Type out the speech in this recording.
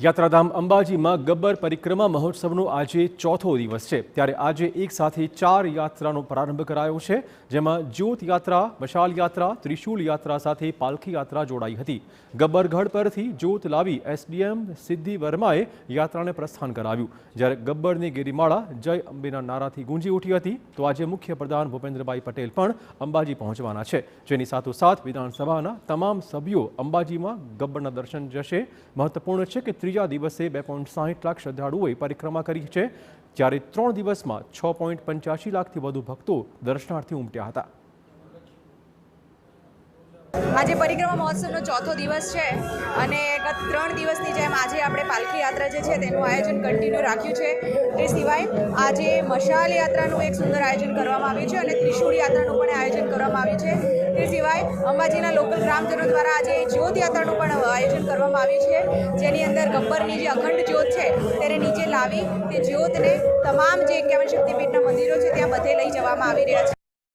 યાત્રાધામ અંબાજીમાં ગબ્બર પરિક્રમા મહોત્સવનો આજે ચોથો દિવસ છે ત્યારે આજે એક સાથે 4 યાત્રાનો પ્રારંભ કરાયો છે જેમાં જ્યોત યાત્રા, મશાલ યાત્રા, ત્રિશૂલ યાત્રા સાથે પાલખી યાત્રા જોડાઈ હતી। ગબ્બરગઢ પરથી જ્યોત લાવી એસડીએમ સિદ્ધિ વર્માએ યાત્રાને પ્રસ્થાન કરાવ્યું જ્યારે ગબ્બરની ગિરિમાળા જય અંબેના નારાથી ગુંજી ઉઠી હતી। તો આજે મુખ્યપ્રધાન ભૂપેન્દ્રભાઈ પટેલ પણ અંબાજી પહોંચવાના છે જેની સાથોસાથ વિધાનસભાના તમામ સભ્યો અંબાજીમાં ગબ્બરના દર્શન જશે। મહત્વપૂર્ણ છે કે ત્રીજા દિવસે 2.60 લાખ શ્રદ્ધાળુઓએ પરિક્રમા કરી છે જ્યારે 3 દિવસમાં 6.85 લાખથી વધુ ભક્તો દર્શનાર્થે ઉમટ્યા હતા। આજે પરિક્રમા મહોત્સવનો ચોથો દિવસ છે અને ગત 3 દિવસની જેમ આજે આપણે પાલખી યાત્રા જે છે તેનું આયોજન કન્ટિન્યુ રાખ્યું છે। તે સિવાય આજે મશાલ યાત્રાનું એક સુંદર આયોજન કરવામાં આવ્યું છે અને ત્રિશૂળ યાત્રાનું પણ આયોજન કરવામાં આવ્યું છે। તે સિવાય અંબાજીના લોકલ ગ્રામજનો દ્વારા આજે જ્યોત યાત્રાનું પણ આયોજન કરવામાં આવ્યું છે જેની અંદર ગબ્બરની જે અખંડ જ્યોત છે તેને નીચે લાવી તે જ્યોતને તમામ જે 51 શક્તિપીઠના મંદિરો છે ત્યાં બધે લઈ જવામાં આવી રહ્યા છે।